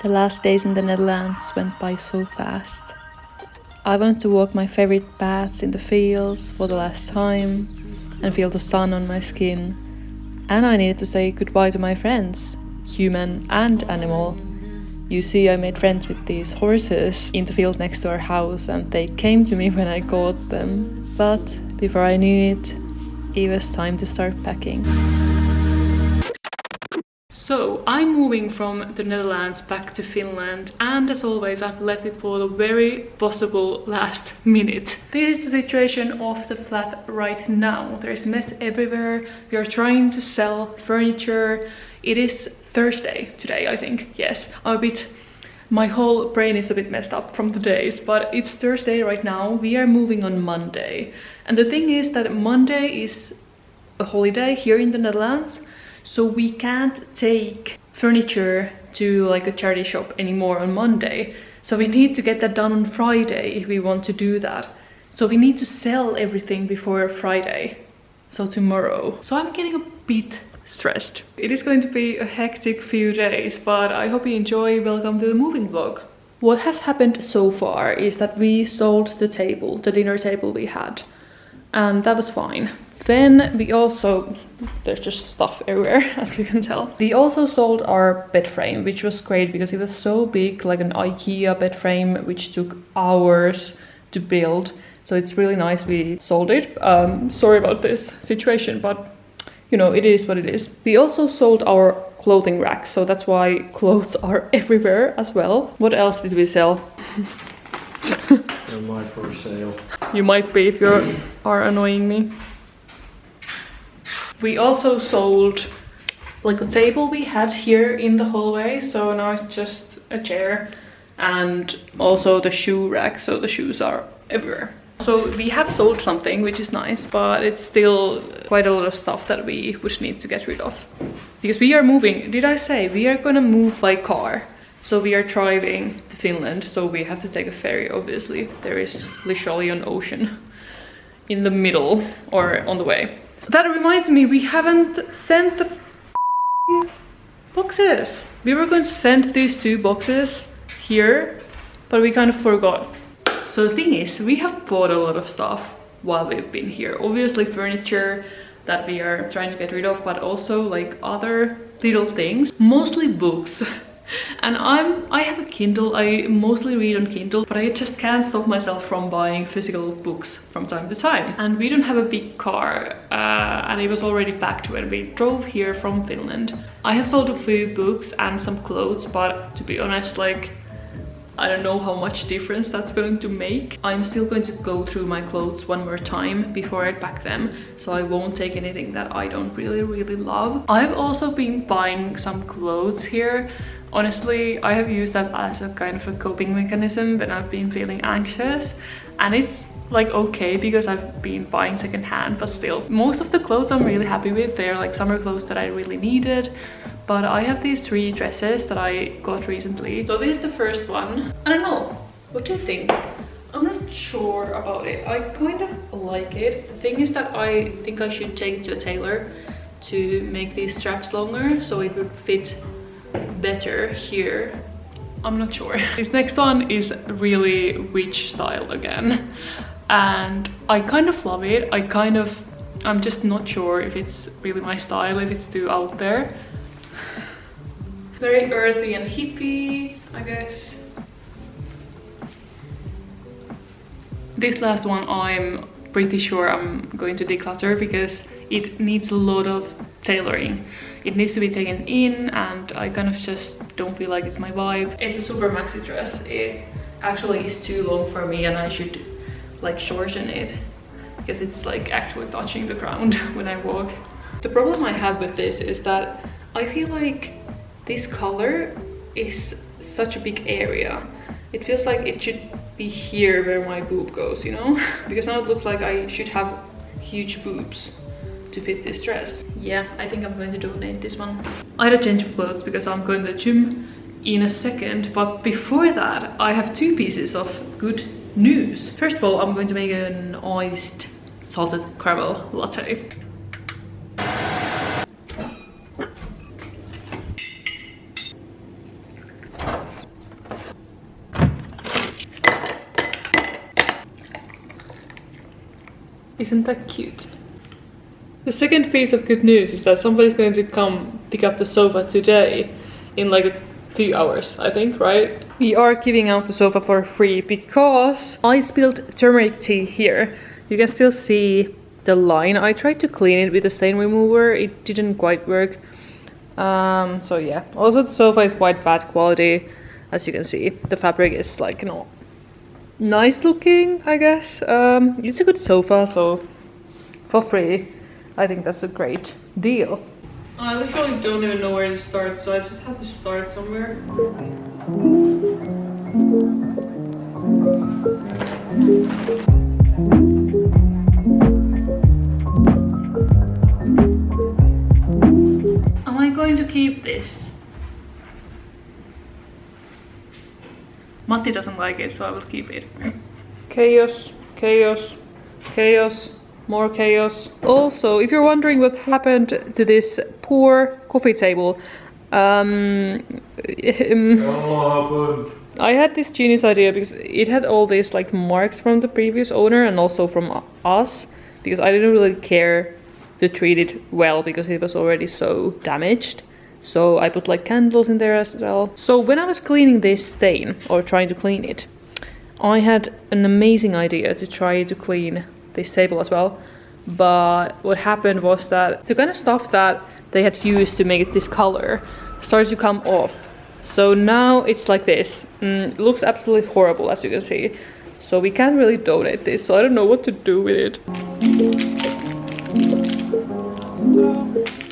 The last days in the Netherlands went by so fast. I wanted to walk my favorite paths in the fields for the last time and feel the sun on my skin. And I needed to say goodbye to my friends, human and animal. You see, I made friends with these horses in the field next to our house, and they came to me when I caught them. But before I knew it, it was time to start packing. So I'm moving from the Netherlands back to Finland, and as always I've left it for the very possible last minute. This is the situation of the flat right now. There's mess everywhere. We are trying to sell furniture. It is Thursday today, I think. Yes, my whole brain is a bit messed up from the days, but it's Thursday right now. We are moving on Monday. And the thing is that Monday is a holiday here in the Netherlands. So we can't take furniture to like a charity shop anymore on Monday. So we need to get that done on Friday if we want to do that. So we need to sell everything before Friday. So tomorrow. So I'm getting a bit stressed. It is going to be a hectic few days, but I hope you enjoy. Welcome to the moving vlog. What has happened so far is that we sold the table, the dinner table we had. And that was fine. Then we also, there's just stuff everywhere, as you can tell. We also sold our bed frame, which was great because it was so big, like an IKEA bed frame, which took hours to build. So it's really nice we sold it. Sorry about this situation, but you know, it is what it is. We also sold our clothing racks, so that's why clothes are everywhere as well. What else did we sell? Am I for sale? You might be if you are annoying me. We also sold like a table we had here in the hallway, so now it's just a chair, and also the shoe rack, so the shoes are everywhere. So we have sold something, which is nice, but it's still quite a lot of stuff that we would need to get rid of. Because we are moving, did I say? We are gonna move by car. So we are driving to Finland, so we have to take a ferry, obviously. There is literally an ocean in the middle, or on the way. So that reminds me, we haven't sent the boxes. We were going to send these 2 boxes here, but we kind of forgot. So the thing is, we have bought a lot of stuff while we've been here. Obviously furniture that we are trying to get rid of, but also like other little things, mostly books. And I have a Kindle. I mostly read on Kindle, but I just can't stop myself from buying physical books from time to time. And we don't have a big car, and it was already packed when we drove here from Finland. I have sold a few books and some clothes, but to be honest, like, I don't know how much difference that's going to make. I'm still going to go through my clothes one more time before I pack them, so I won't take anything that I don't really love. I've also been buying some clothes here. Honestly, I have used that as a kind of a coping mechanism when I've been feeling anxious, and it's like okay because I've been buying secondhand, but still, most of the clothes I'm really happy with. They're like summer clothes that I really needed. But I have these 3 dresses that I got recently. So this is the first one. I don't know, what do you think? I'm not sure about it. I kind of like it. The thing is that I think I should take it to a tailor to make these straps longer so it would fit better here. I'm not sure. This next one is really witch style again, and I kind of love it. I'm just not sure if it's really my style, if it's too out there. Very earthy and hippie, I guess. This last one I'm pretty sure I'm going to declutter because it needs a lot of tailoring. It needs to be taken in, and I kind of just don't feel like it's my vibe. It's a super maxi dress. It actually is too long for me, and I should like shorten it because it's like actually touching the ground when I walk. The problem I have with this is that I feel like this color is such a big area. It feels like it should be here where my boob goes, you know? Because now it looks like I should have huge boobs to fit this dress. Yeah, I think I'm going to donate this one. I had a change of clothes because I'm going to the gym in a second, but before that I have 2 pieces of good news. First of all, I'm going to make an iced salted caramel latte. Isn't that cute? The second piece of good news is that somebody's going to come pick up the sofa today in like a few hours, I think, right? We are giving out the sofa for free because I spilled turmeric tea here. You can still see the line. I tried to clean it with a stain remover. It didn't quite work. So yeah. Also the sofa is quite bad quality, as you can see. The fabric is like, you know, nice looking, I guess. It's a good sofa, so for free, I think that's a great deal. I literally don't even know where to start, so I just have to start somewhere. Am I going to keep this? Matti doesn't like it, so I will keep it. Chaos, chaos, chaos. More chaos. Also, if you're wondering what happened to this poor coffee table, I had this genius idea because it had all these like marks from the previous owner and also from us, because I didn't really care to treat it well because it was already so damaged. So I put like candles in there as well. So when I was cleaning this stain, or trying to clean it, I had an amazing idea to try to clean this table as well. But what happened was that the kind of stuff that they had used to make it this color started to come off. So now it's like this. It looks absolutely horrible, as you can see. So we can't really donate this, so I don't know what to do with it.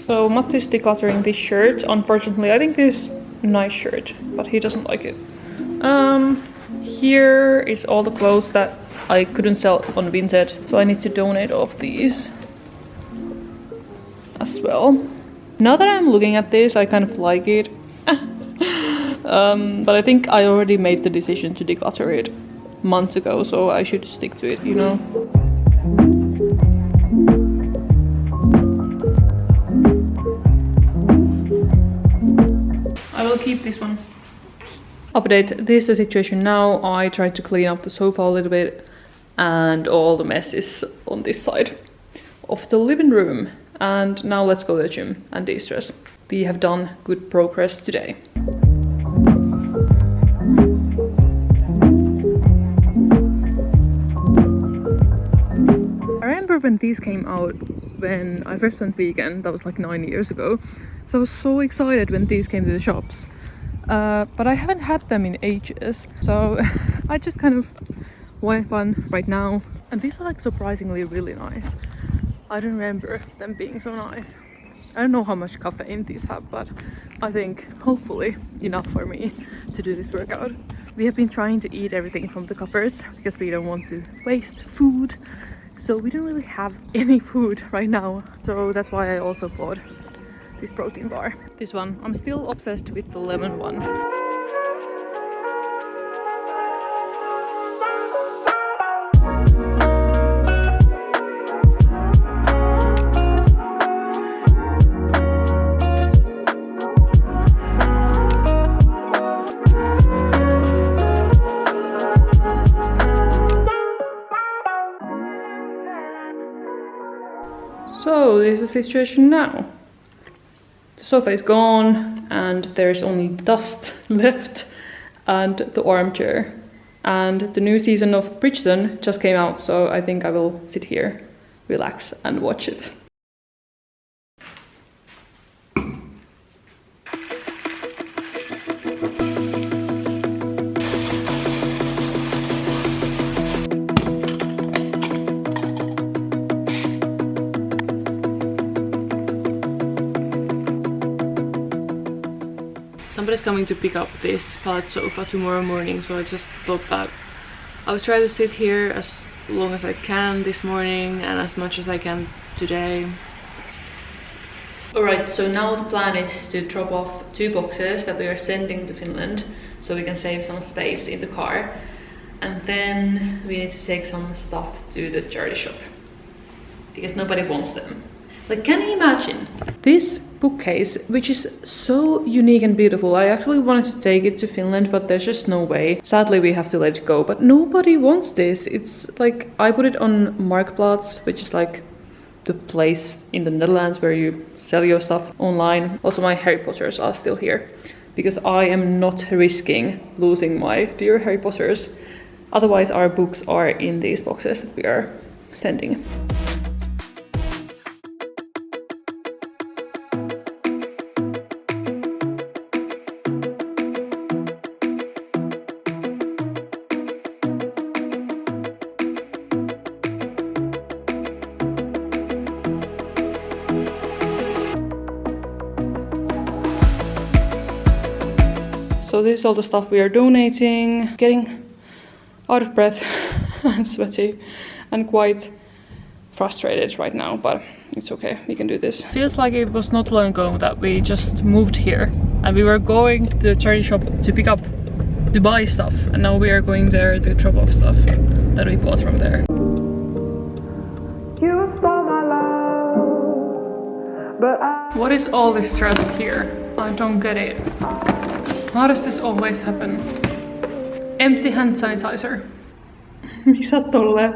So Matti's decluttering this shirt. Unfortunately, I think this is a nice shirt, but he doesn't like it. Here is all the clothes that I couldn't sell on Vinted, so I need to donate off these as well. Now that I'm looking at this, I kind of like it. But I think I already made the decision to declutter it months ago, so I should stick to it, you know. I will keep this one. Update, this is the situation now. I tried to clean up the sofa a little bit and all the mess is on this side of the living room. And now let's go to the gym and de-stress. We have done good progress today. I remember when these came out when I first went vegan, that was like 9 years ago. So I was so excited when these came to the shops. But I haven't had them in ages, so I just kind of want one right now. And these are like surprisingly really nice. I don't remember them being so nice. I don't know how much caffeine these have, but I think hopefully enough for me to do this workout. We have been trying to eat everything from the cupboards because we don't want to waste food. So we don't really have any food right now. So that's why I also bought this protein bar. This one. I'm still obsessed with the lemon one. So this is the situation now. The sofa is gone and there's only dust left and the armchair. And the new season of Bridgerton just came out, so I think I will sit here, relax and watch it. Somebody's coming to pick up this pallet sofa tomorrow morning, so I just thought that I'll try to sit here as long as I can this morning and as much as I can today. Alright, so now the plan is to drop off 2 boxes that we are sending to Finland so we can save some space in the car. And then we need to take some stuff to the charity shop because nobody wants them. Like, can you imagine? This bookcase, which is so unique and beautiful. I actually wanted to take it to Finland, but there's just no way. Sadly, we have to let it go, but nobody wants this. It's like, I put it on Marktplaats, which is like the place in the Netherlands where you sell your stuff online. Also, my Harry Potters are still here because I am not risking losing my dear Harry Potters. Otherwise, our books are in these boxes that we are sending. So this is all the stuff we are donating. Getting out of breath and sweaty and quite frustrated right now, but it's okay, we can do this. Feels like it was not long ago that we just moved here and we were going to the charity shop to buy stuff, and now we are going there to drop off stuff that we bought from there. What is all this stress here? I don't get it. How does this always happen? Empty hand sanitizer. Miksi sä oot tolleen?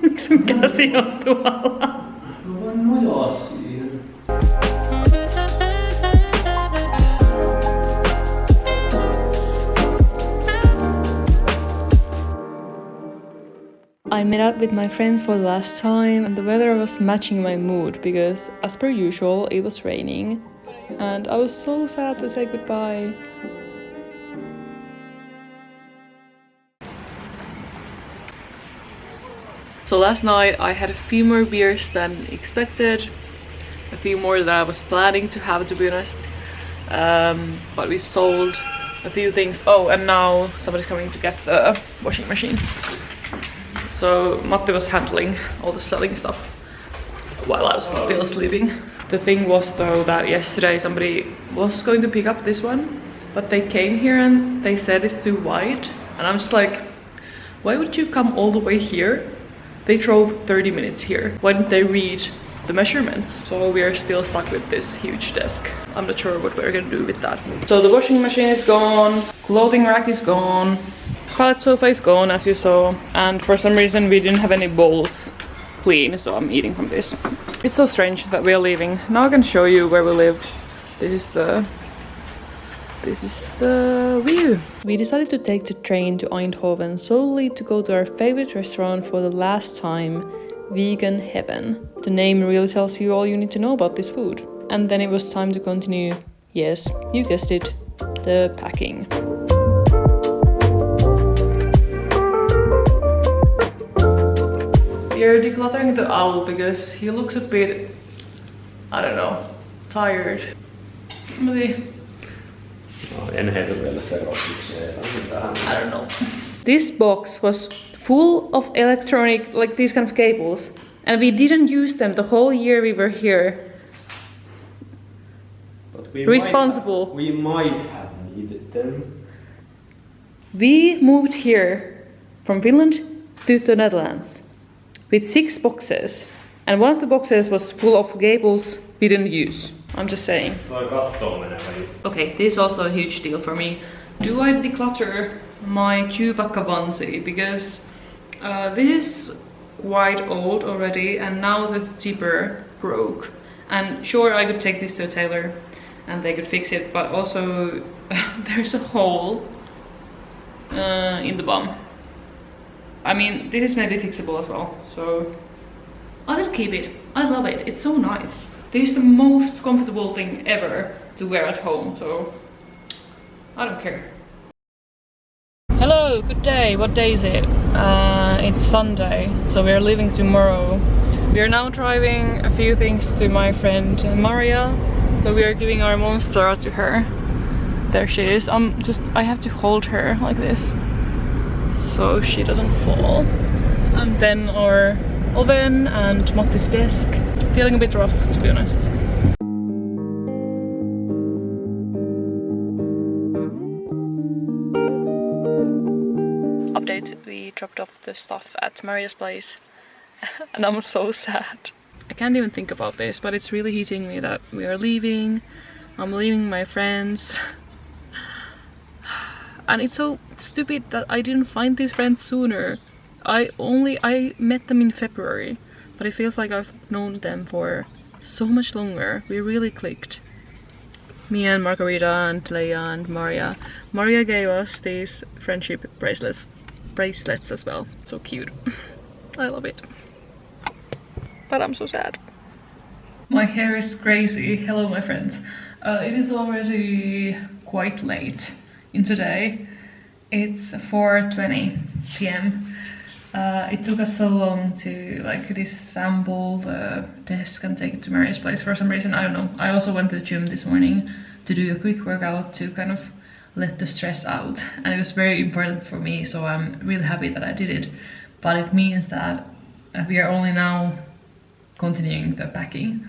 Miksi sun käsi on tuolla? Mä voin nojaa siihen. I met up with my friends for the last time and the weather was matching my mood because, as per usual, it was raining and I was so sad to say goodbye. So last night I had a few more beers than expected, a few more than I was planning to have, to be honest, but we sold a few things. Oh, and now somebody's coming to get the washing machine. So Matti was handling all the selling stuff while I was still sleeping. The thing was though that yesterday somebody was going to pick up this one, but they came here and they said it's too wide. And I'm just like, why would you come all the way here? They drove 30 minutes here. Why didn't they read the measurements? So we are still stuck with this huge desk. I'm not sure what we're gonna do with that. So the washing machine is gone, clothing rack is gone, pallet sofa is gone, as you saw, and for some reason we didn't have any bowls clean, so I'm eating from this. It's so strange that we are leaving. Now I can show you where we live. This is the view. We decided to take the train to Eindhoven solely to go to our favorite restaurant for the last time, Vegan Heaven. The name really tells you all you need to know about this food. And then it was time to continue, yes, you guessed it, the packing. We are decluttering the owl because he looks a bit, I don't know, tired. Maybe. En heitä vielä seuraavaksi. I don't know. This box was full of electronic, like these kind of cables, and we didn't use them the whole year we were here. But we Responsible. Might have needed them. We moved here from Finland to the Netherlands with 6 boxes, and one of the boxes was full of cables we didn't use. I'm just saying. Okay, this is also a huge deal for me. Do I declutter my Chewbacca onesie? Because this is quite old already and now the zipper broke. And sure, I could take this to a tailor and they could fix it, but also there's a hole in the bum. I mean, this is maybe fixable as well, so I will keep it. I love it, it's so nice. This is the most comfortable thing ever to wear at home, so I don't care. Hello, good day. What day is it? It's Sunday, so we are leaving tomorrow. We are now driving a few things to my friend Maria, so we are giving our monster to her. There she is. I have to hold her like this so she doesn't fall. And then our oven and Matti's desk. Feeling a bit rough, to be honest. Update, we dropped off the stuff at Maria's place and I'm so sad. I can't even think about this, but it's really hitting me that we are leaving. I'm leaving my friends. And it's so stupid that I didn't find these friends sooner. I met them in February, but it feels like I've known them for so much longer. We really clicked. Me and Margarita and Leia and Maria. Maria gave us these friendship bracelets as well. So cute. I love it. But I'm so sad. My hair is crazy. Hello my friends. It is already quite late in today. It's 4:20 p.m. It took us so long to like disassemble the desk and take it to Mary's place for some reason. I don't know. I also went to the gym this morning to do a quick workout to kind of let the stress out, and it was very important for me, so I'm really happy that I did it. But it means that we are only now continuing the packing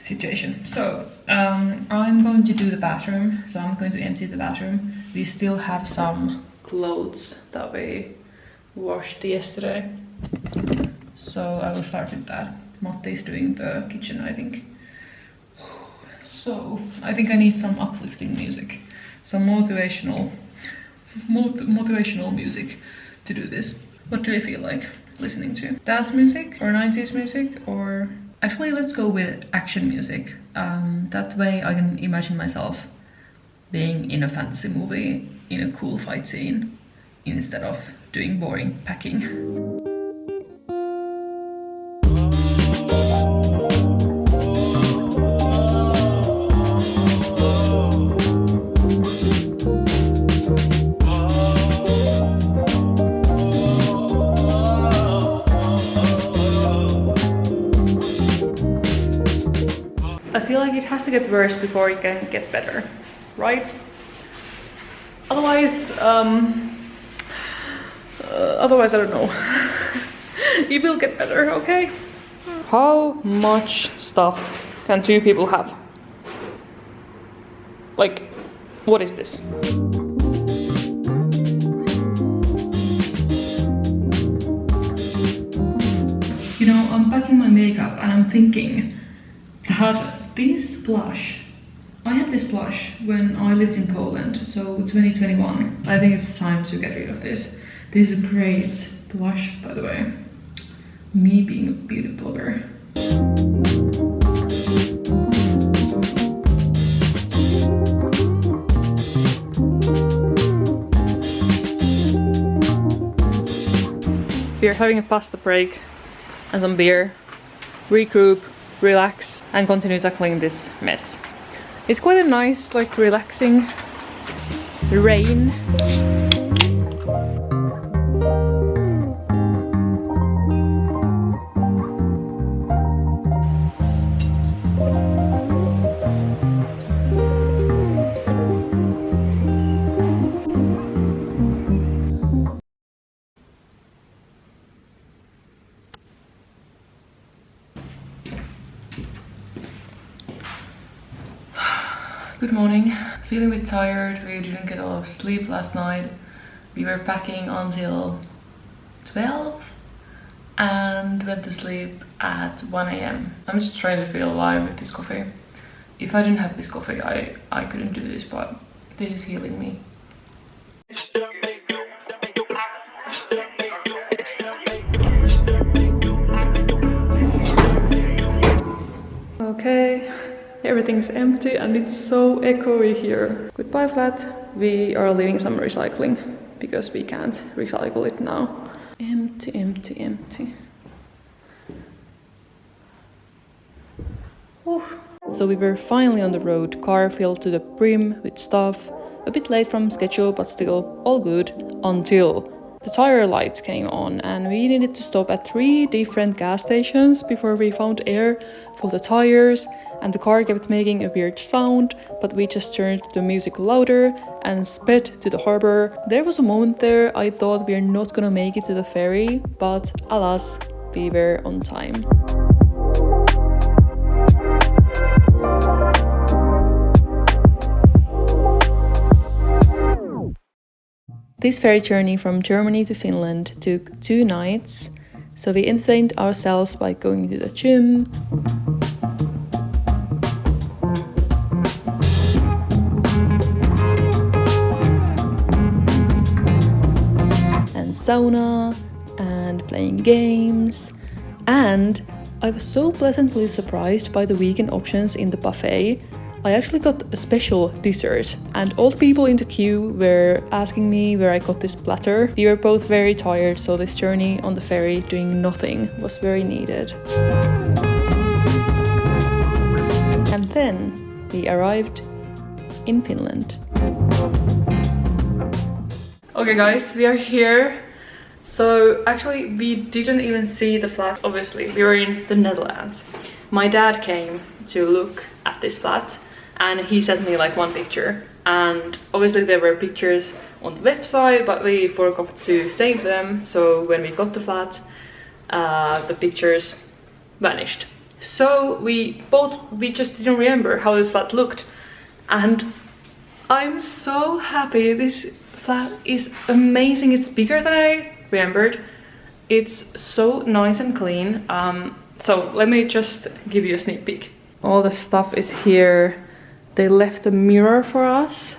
situation. So I'm going to do the bathroom, so I'm going to empty the bathroom. We still have some clothes that we washed yesterday, so I will start with that. Matti is doing the kitchen, I think. So I think I need some uplifting music, some motivational music to do this. What do I feel like listening to? Dance music or 90s music, or actually let's go with action music. That way I can imagine myself being in a fantasy movie in a cool fight scene instead of doing boring packing. I feel like it has to get worse before it can get better, right? Otherwise, otherwise I don't know. It will get better, okay? How much stuff can two people have? Like, what is this? You know, I'm packing my makeup and I'm thinking that this blush, I had this blush when I lived in Poland, so 2021. I think it's time to get rid of this. This is a great blush, by the way. Me being a beauty blogger. We are having a pasta break and some beer, regroup, relax, and continue tackling this mess. It's quite a nice, like, relaxing rain. Good morning. Feeling a bit tired. We didn't get a lot of sleep last night. We were packing until 12 and went to sleep at 1 a.m. I'm just trying to feel alive with this coffee. If I didn't have this coffee, I couldn't do this, but this is healing me. Okay. Everything's empty and it's so echoey here. Goodbye flat. We are leaving some recycling because we can't recycle it now. Empty, empty, empty. Ooh. So we were finally on the road, car filled to the brim with stuff. A bit late from schedule, but still all good, until the tire lights came on and we needed to stop at 3 different gas stations before we found air for the tires, and the car kept making a weird sound, but we just turned the music louder and sped to the harbor. There was a moment there I thought we are not gonna make it to the ferry, but alas, we were on time. This ferry journey from Germany to Finland took 2 nights, So we entertained ourselves by going to the gym, and sauna, and playing games, and I was so pleasantly surprised by the vegan options in the buffet. I actually got a special dessert, and all the people in the queue were asking me where I got this platter. We were both very tired, so this journey on the ferry doing nothing was very needed. And then we arrived in Finland. Okay guys, we are here. So actually we didn't even see the flat, obviously. We were in the Netherlands. My dad came to look at this flat and he sent me like one picture. And obviously there were pictures on the website, but we forgot to save them. So when we got the flat, the pictures vanished. So we just didn't remember how this flat looked. And I'm so happy. This flat is amazing. It's bigger than I remembered. It's so nice and clean. So let me just give you a sneak peek. All the stuff is here. They left a mirror for us.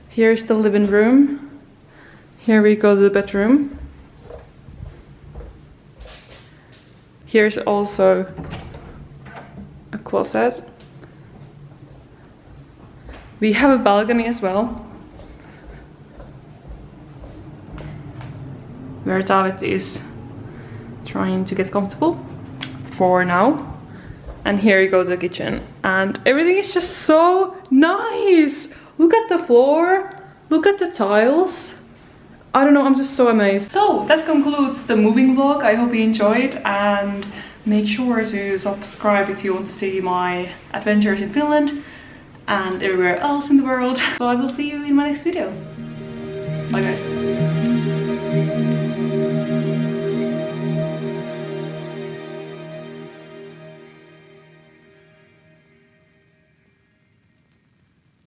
Here's the living room. Here we go to the bedroom. Here's also a closet. We have a balcony as well, where David is trying to get comfortable for now. And here you go to the kitchen, and everything is just so nice. Look at the floor, look at the tiles. I don't know, I'm just so amazed. So that concludes the moving vlog. I hope you enjoyed, and make sure to subscribe if you want to see my adventures in Finland and everywhere else in the world. So I will see you in my next video. Bye guys.